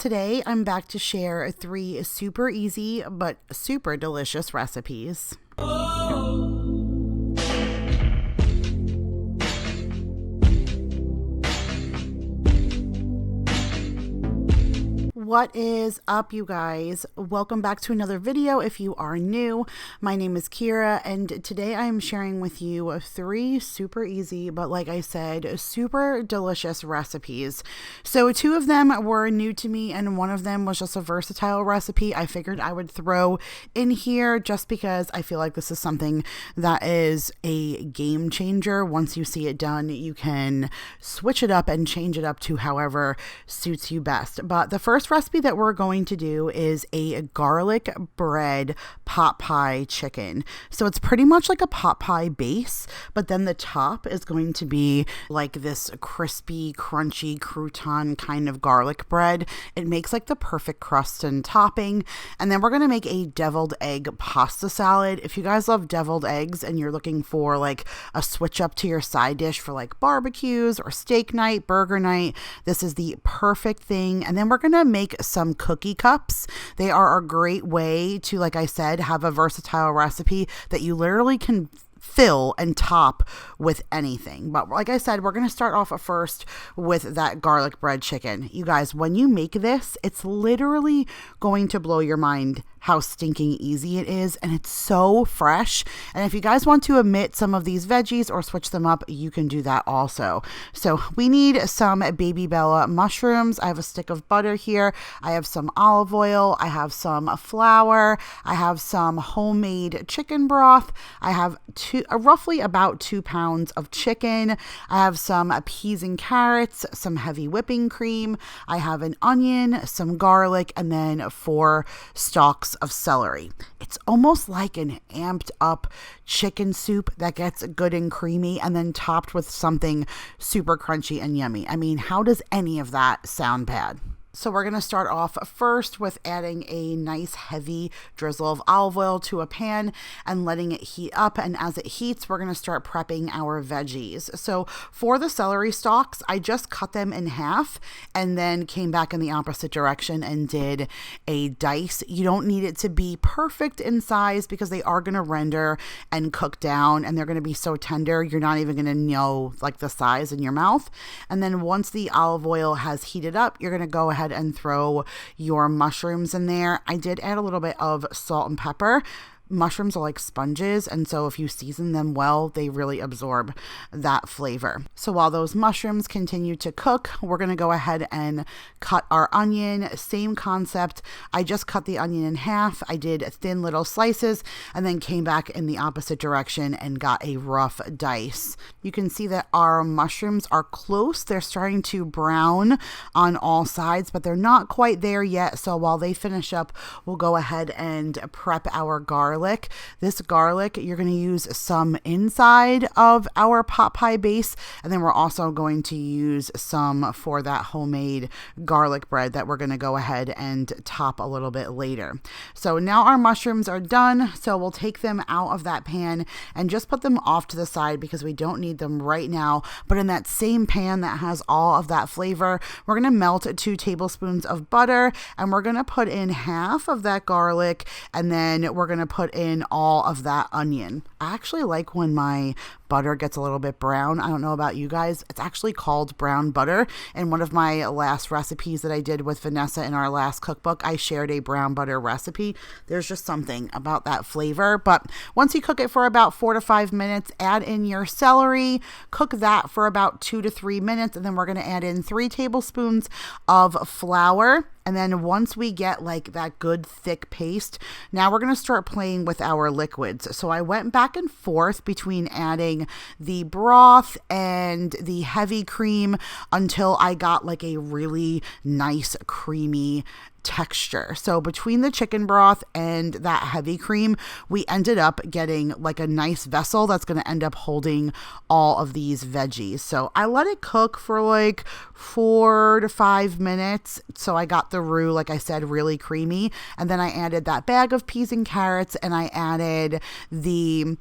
Today, I'm back to share 3 super easy but super delicious recipes. What is up, you guys? Welcome back to another video. If you are new, my name is Kira, and today I am sharing with you 3 super easy, but like I said, super delicious recipes. So 2 of them were new to me, and one of them was just a versatile recipe I figured I would throw in here just because I feel like this is something that is a game changer. Once you see it done, you can switch it up and change it up to however suits you best. But the first recipe that we're going to do is a garlic bread pot pie chicken. So it's pretty much like a pot pie base, but then the top is going to be like this crispy, crunchy crouton kind of garlic bread. It makes like the perfect crust and topping. And then we're going to make a deviled egg pasta salad. If you guys love deviled eggs and you're looking for like a switch up to your side dish for like barbecues or steak night, burger night, this is the perfect thing. And then we're going to make some cookie cups. They are a great way to, like I said, have a versatile recipe that you literally can fill and top with anything. But like I said, we're going to start off first with that garlic bread chicken. You guys, when you make this, it's literally going to blow your mind how stinking easy it is, and it's so fresh. And if you guys want to omit some of these veggies or switch them up, you can do that also. So we need some baby Bella mushrooms. I have a stick of butter here. I have some olive oil. I have some flour. I have some homemade chicken broth. I have roughly about 2 pounds of chicken. I have some peas and carrots, some heavy whipping cream. I have an onion, some garlic, and then 4 stalks of celery. It's almost like an amped up chicken soup that gets good and creamy and then topped with something super crunchy and yummy. I mean, how does any of that sound bad? So we're going to start off first with adding a nice heavy drizzle of olive oil to a pan and letting it heat up. And as it heats, we're going to start prepping our veggies. So for the celery stalks, I just cut them in half and then came back in the opposite direction and did a dice. You don't need it to be perfect in size because they are going to render and cook down, and they're going to be so tender, you're not even going to know like the size in your mouth. And then once the olive oil has heated up, you're going to go ahead and throw your mushrooms in there. I did add a little bit of salt and pepper. Mushrooms are like sponges, and so if you season them well, they really absorb that flavor. So while those mushrooms continue to cook, we're going to go ahead and cut our onion. Same concept. I just cut the onion in half. I did thin little slices and then came back in the opposite direction and got a rough dice. You can see that our mushrooms are close. They're starting to brown on all sides, but they're not quite there yet. So while they finish up, we'll go ahead and prep our garlic. This garlic, you're going to use some inside of our pot pie base, and then we're also going to use some for that homemade garlic bread that we're going to go ahead and top a little bit later. So now our mushrooms are done, so we'll take them out of that pan and just put them off to the side because we don't need them right now. But in that same pan that has all of that flavor, we're going to melt 2 tablespoons of butter, and we're going to put in half of that garlic, and then we're going to put in all of that onion. I actually like when my butter gets a little bit brown. I don't know about you guys. It's actually called brown butter. In one of my last recipes that I did with Vanessa in our last cookbook, I shared a brown butter recipe. There's just something about that flavor. But once you cook it for about 4 to 5 minutes, add in your celery, cook that for about 2 to 3 minutes, and then we're going to add in 3 tablespoons of flour. And then once we get like that good thick paste, now we're going to start playing with our liquids. So I went back and forth between adding the broth and the heavy cream until I got like a really nice creamy texture. So between the chicken broth and that heavy cream, we ended up getting like a nice vessel that's going to end up holding all of these veggies. So I let it cook for like 4 to 5 minutes. So I got the roux, like I said, really creamy. And then I added that bag of peas and carrots, and I added the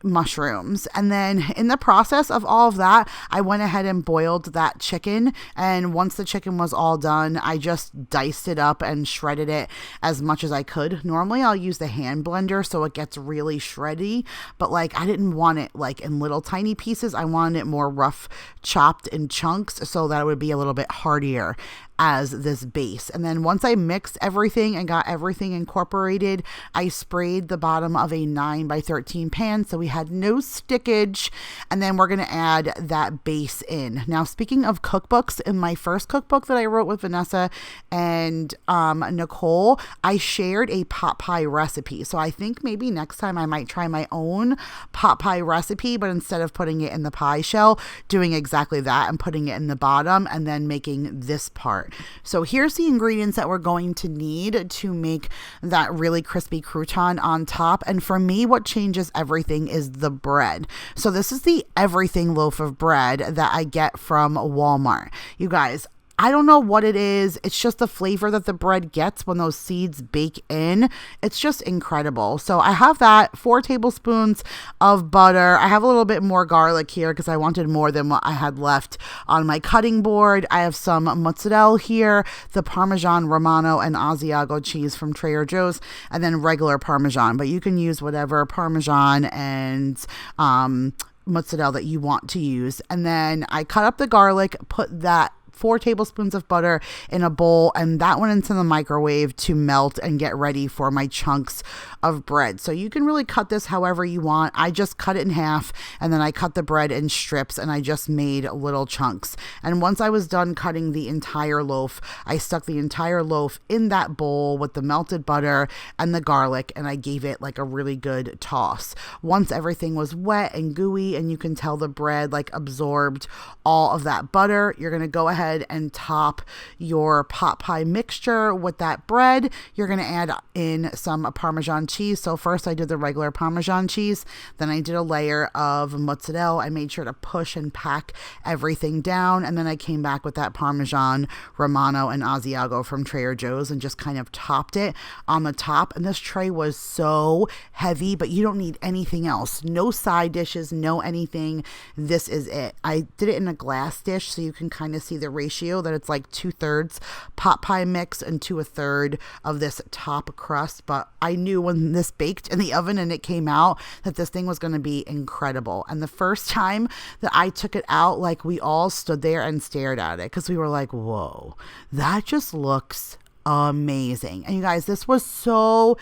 mushrooms. And then in the process of all of that, I went ahead and boiled that chicken. And once the chicken was all done, I just diced it up and shredded it as much as I could. Normally I'll use the hand blender so it gets really shreddy, but like I didn't want it like in little tiny pieces. I wanted it more rough chopped in chunks so that it would be a little bit heartier as this base. And then once I mixed everything and got everything incorporated, I sprayed the bottom of a 9x13 pan so we had no stickage. And then we're going to add that base in. Now, speaking of cookbooks, in my first cookbook that I wrote with Vanessa and Nicole, I shared a pot pie recipe. So I think maybe next time I might try my own pot pie recipe, but instead of putting it in the pie shell, doing exactly that and putting it in the bottom and then making this part. So here's the ingredients that we're going to need to make that really crispy crouton on top. And for me, what changes everything is the bread. So this is the everything loaf of bread that I get from Walmart. You guys, I don't know what it is. It's just the flavor that the bread gets when those seeds bake in. It's just incredible. So I have that, 4 tablespoons of butter. I have a little bit more garlic here because I wanted more than what I had left on my cutting board. I have some mozzarella here, the Parmesan Romano and Asiago cheese from Trader Joe's, and then regular Parmesan. But you can use whatever Parmesan and mozzarella that you want to use. And then I cut up the garlic, put that 4 tablespoons of butter in a bowl, and that went into the microwave to melt and get ready for my chunks of bread. So you can really cut this however you want. I just cut it in half, and then I cut the bread in strips, and I just made little chunks. And once I was done cutting the entire loaf, I stuck the entire loaf in that bowl with the melted butter and the garlic, and I gave it like a really good toss. Once everything was wet and gooey, and you can tell the bread like absorbed all of that butter, you're going to go ahead and top your pot pie mixture with that bread. You're going to add in some Parmesan cheese. So first I did the regular Parmesan cheese. Then I did a layer of mozzarella. I made sure to push and pack everything down. And then I came back with that Parmesan Romano and Asiago from Trader Joe's and just kind of topped it on the top. And this tray was so heavy, but you don't need anything else. No side dishes, no anything. This is it. I did it in a glass dish so you can kind of see the ratio that it's like 2/3 pot pie mix and to 1/3 of this top crust. But I knew when this baked in the oven and it came out that this thing was going to be incredible. And the first time that I took it out, like we all stood there and stared at it because we were like, whoa, that just looks amazing. And you guys, this was so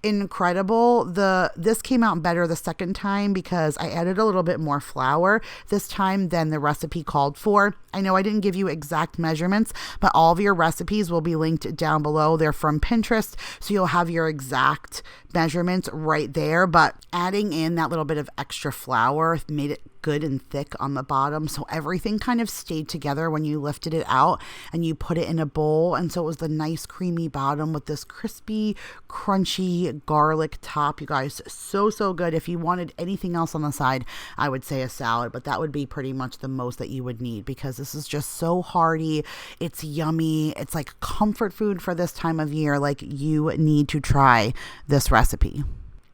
incredible. This came out better the second time because I added a little bit more flour this time than the recipe called for. I know I didn't give you exact measurements, but all of your recipes will be linked down below. They're from Pinterest, so you'll have your exact measurements right there. But adding in that little bit of extra flour made it good and thick on the bottom, so everything kind of stayed together when you lifted it out and you put it in a bowl. And so it was the nice creamy bottom with this crispy, crunchy garlic top. You guys, so good. If you wanted anything else on the side, I would say a salad, but that would be pretty much the most that you would need because this is just so hearty. It's yummy. It's like comfort food for this time of year. Like, you need to try this recipe.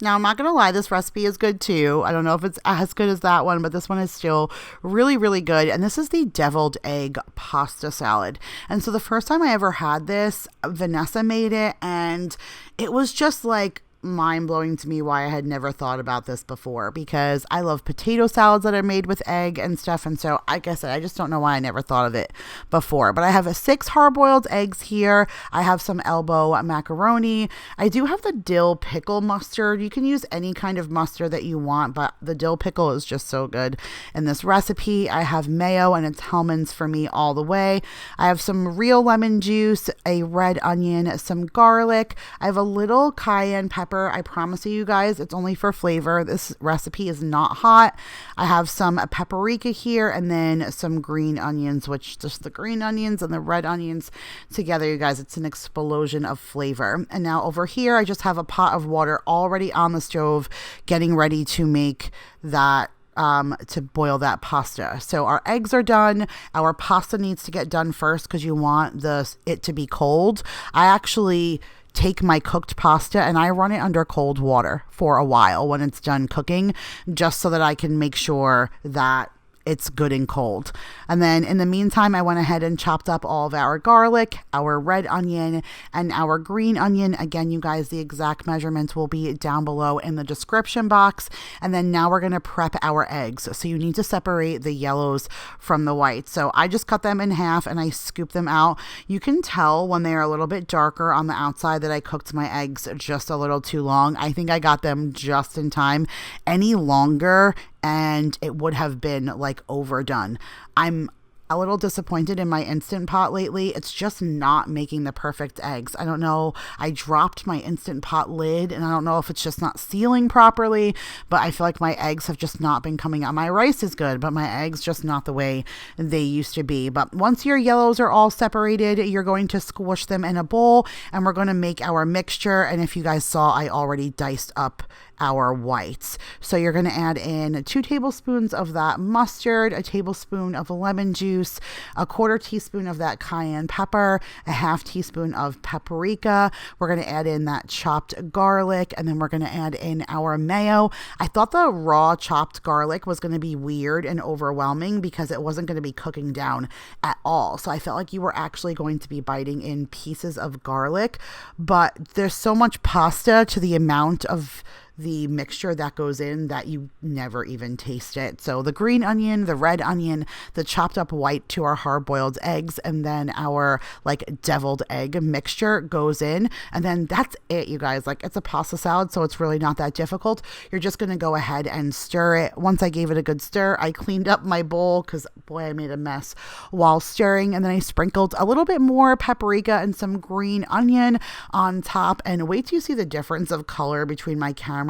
Now, I'm not going to lie, this recipe is good too. I don't know if it's as good as that one, but this one is still really, really good. And this is the deviled egg pasta salad. And so the first time I ever had this, Vanessa made it, and it was just like mind-blowing to me why I had never thought about this before, because I love potato salads that are made with egg and stuff. And so, like I said, I just don't know why I never thought of it before. But I have 6 hard-boiled eggs here. I have some elbow macaroni. I do have the dill pickle mustard. You can use any kind of mustard that you want, but the dill pickle is just so good in this recipe. I have mayo, and it's Hellmann's for me all the way. I have some real lemon juice, a red onion, some garlic. I have a little cayenne pepper. I promise you guys, it's only for flavor. This recipe is not hot. I have some paprika here, and then some green onions, which just the green onions and the red onions together, you guys, it's an explosion of flavor. And now over here, I just have a pot of water already on the stove, getting ready to make that to boil that pasta. So our eggs are done. Our pasta needs to get done first because you want it to be cold. I actually take my cooked pasta and I run it under cold water for a while when it's done cooking, just so that I can make sure that it's good and cold. And then in the meantime, I went ahead and chopped up all of our garlic, our red onion, and our green onion. Again, you guys, the exact measurements will be down below in the description box. And then now we're going to prep our eggs. So you need to separate the yellows from the whites. So I just cut them in half and I scoop them out. You can tell when they are a little bit darker on the outside that I cooked my eggs just a little too long. I think I got them just in time. Any longer and it would have been like overdone. I'm a little disappointed in my Instant Pot lately. It's just not making the perfect eggs. I don't know. I dropped my Instant Pot lid and I don't know if it's just not sealing properly, but I feel like my eggs have just not been coming out. My rice is good, but my eggs just not the way they used to be. But once your yellows are all separated, you're going to squish them in a bowl and we're going to make our mixture. And if you guys saw, I already diced up our whites. So you're going to add in 2 tablespoons of that mustard, a tablespoon of lemon juice, a 1/4 teaspoon of that cayenne pepper, a 1/2 teaspoon of paprika. We're going to add in that chopped garlic, and then we're going to add in our mayo. I thought the raw chopped garlic was going to be weird and overwhelming because it wasn't going to be cooking down at all. So I felt like you were actually going to be biting in pieces of garlic, but there's so much pasta to the amount of the mixture that goes in that you never even taste it. So the green onion, the red onion, the chopped up white to our hard boiled eggs, and then our like deviled egg mixture goes in. And then that's it, you guys. Like, it's a pasta salad, so it's really not that difficult. You're just going to go ahead and stir it. Once I gave it a good stir, I cleaned up my bowl because boy, I made a mess while stirring. And then I sprinkled a little bit more paprika and some green onion on top. And wait till you see the difference of color between my camera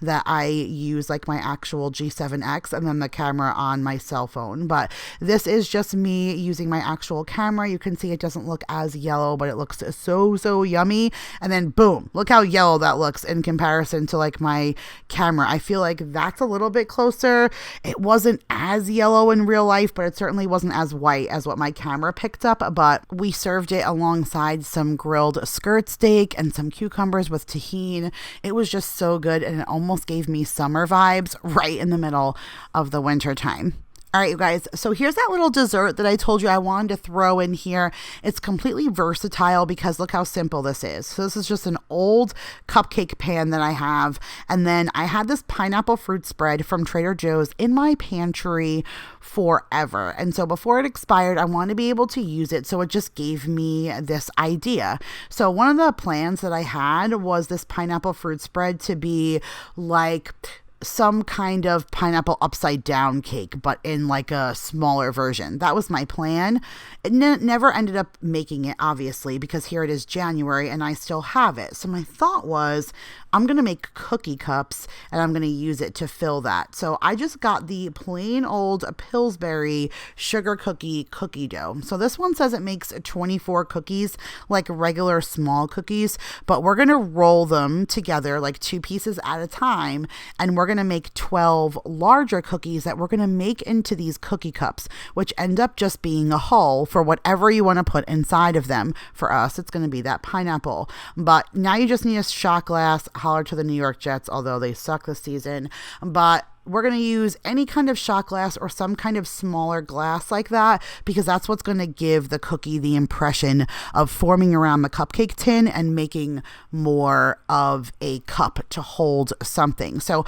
that I use, like my actual G7X, and then the camera on my cell phone. But this is just me using my actual camera. You can see it doesn't look as yellow, but it looks so yummy. And then boom, look how yellow that looks in comparison to like my camera. I feel like that's a little bit closer. It wasn't as yellow in real life, but it certainly wasn't as white as what my camera picked up. But we served it alongside some grilled skirt steak and some cucumbers with tahini. It was just so good, and it almost gave me summer vibes right in the middle of the winter time. All right, you guys, so here's that little dessert that I told you I wanted to throw in here. It's completely versatile because look how simple this is. So this is just an old cupcake pan that I have. And then I had this pineapple fruit spread from Trader Joe's in my pantry forever. And so before it expired, I wanted to be able to use it. So it just gave me this idea. So one of the plans that I had was this pineapple fruit spread to be like some kind of pineapple upside down cake, but in like a smaller version. That was my plan. It never ended up making it, obviously, because here it is January and I still have it. So my thought was, I'm going to make cookie cups and I'm going to use it to fill that. So I just got the plain old Pillsbury sugar cookie dough. So this one says it makes 24 cookies, like regular small cookies, but we're going to roll them together like 2 pieces at a time. And we're going to make 12 larger cookies that we're going to make into these cookie cups, which end up just being a hull for whatever you want to put inside of them. For us, it's going to be that pineapple. But now you just need a shot glass. Holler to the New York Jets, although they suck this season. But we're going to use any kind of shot glass or some kind of smaller glass like that, because that's what's going to give the cookie the impression of forming around the cupcake tin and making more of a cup to hold something. So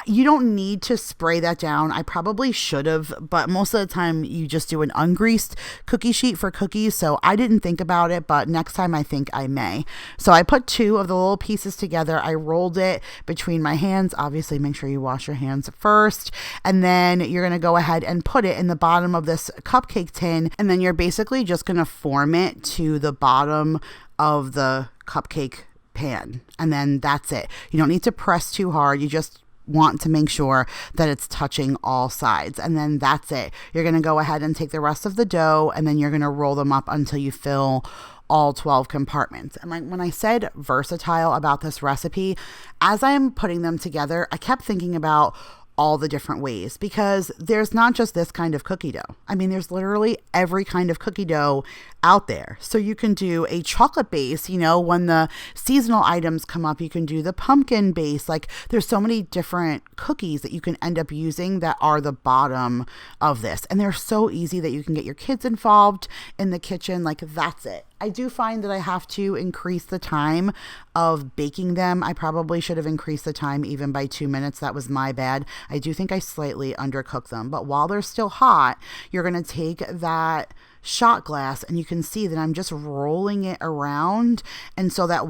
you don't need to spray that down. I probably should have, but most of the time you just do an ungreased cookie sheet for cookies. So I didn't think about it, but next time I think I may. So I put 2 of the little pieces together. I rolled it between my hands. Obviously, make sure you wash your hands first, and then you're going to go ahead and put it in the bottom of this cupcake tin, and then you're basically just going to form it to the bottom of the cupcake pan, and then that's it. You don't need to press too hard. You just want to make sure that it's touching all sides, and then that's it. You're going to go ahead and take the rest of the dough, and then you're going to roll them up until you fill all 12 compartments. And when I said versatile about this recipe, as I'm putting them together, I kept thinking about all the different ways, because there's not just this kind of cookie dough. I mean, there's literally every kind of cookie dough out there. So you can do a chocolate base, you know, when the seasonal items come up, you can do the pumpkin base. Like, there's so many different cookies that you can end up using that are the bottom of this. And they're so easy that you can get your kids involved in the kitchen. Like, that's it. I do find that I have to increase the time of baking them. I probably should have increased the time even by 2 minutes. That was my bad. I do think I slightly undercooked them. But while they're still hot, you're going to take that shot glass and you can see that I'm just rolling it around, and so that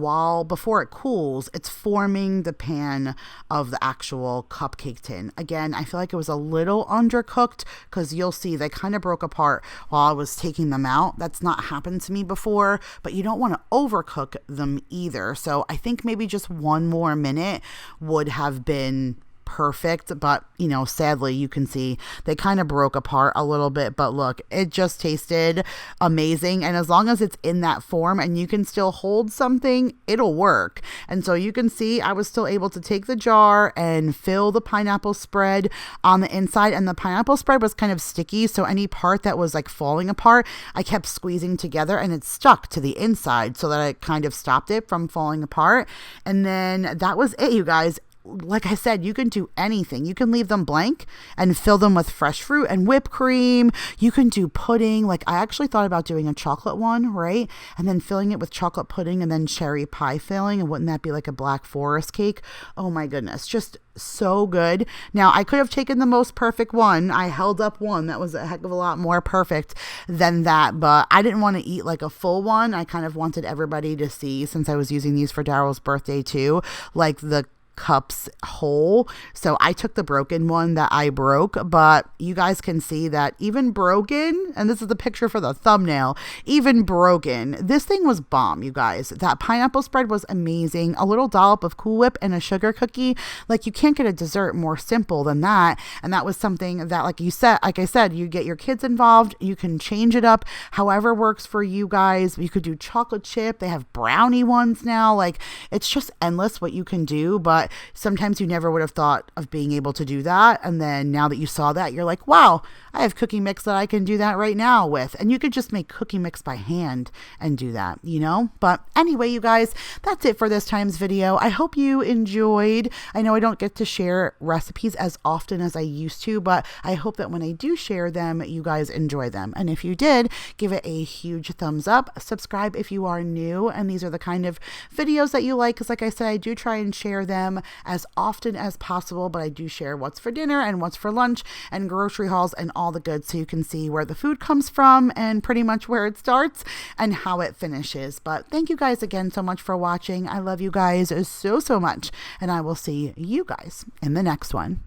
before it cools, it's forming the pan of the actual cupcake tin. Again, I feel like it was a little undercooked because you'll see they kind of broke apart while I was taking them out. That's not happened to me before, but you don't want to overcook them either. So I think maybe just 1 more minute would have been perfect, but you know, sadly, you can see they kind of broke apart a little bit. But look, it just tasted amazing, and as long as it's in that form and you can still hold something, it'll work. And so you can see I was still able to take the jar and fill the pineapple spread on the inside, and the pineapple spread was kind of sticky, so any part that was like falling apart, I kept squeezing together and it stuck to the inside so that I kind of stopped it from falling apart. And then that was it, you guys. Like I said, you can do anything. You can leave them blank and fill them with fresh fruit and whipped cream. You can do pudding. Like, I actually thought about doing a chocolate one, right? And then filling it with chocolate pudding and then cherry pie filling. And wouldn't that be like a Black Forest cake? Oh my goodness. Just so good. Now, I could have taken the most perfect one. I held up one that was a heck of a lot more perfect than that, but I didn't want to eat like a full one. I kind of wanted everybody to see, since I was using these for Daryl's birthday too, like the cups whole. So I took the broken one that I broke, but you guys can see that even broken, and this is the picture for the thumbnail, even broken, this thing was bomb, you guys. That pineapple spread was amazing. A little dollop of Cool Whip and a sugar cookie. Like, you can't get a dessert more simple than that. And that was something that, like I said, you get your kids involved. You can change it up however works for you guys. You could do chocolate chip. They have brownie ones now. Like, it's just endless what you can do. But sometimes you never would have thought of being able to do that. And then now that you saw that, you're like, wow, I have cookie mix that I can do that right now with. And you could just make cookie mix by hand and do that, you know? But anyway, you guys, that's it for this time's video. I hope you enjoyed. I know I don't get to share recipes as often as I used to, but I hope that when I do share them, you guys enjoy them. And if you did, give it a huge thumbs up. Subscribe if you are new and these are the kind of videos that you like, because like I said, I do try and share them as often as possible, but I do share what's for dinner and what's for lunch and grocery hauls and all the goods, so you can see where the food comes from and pretty much where it starts and how it finishes. But thank you guys again so much for watching. I love you guys so much, and I will see you guys in the next one.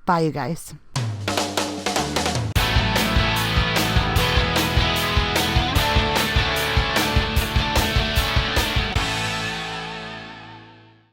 Bye, you guys.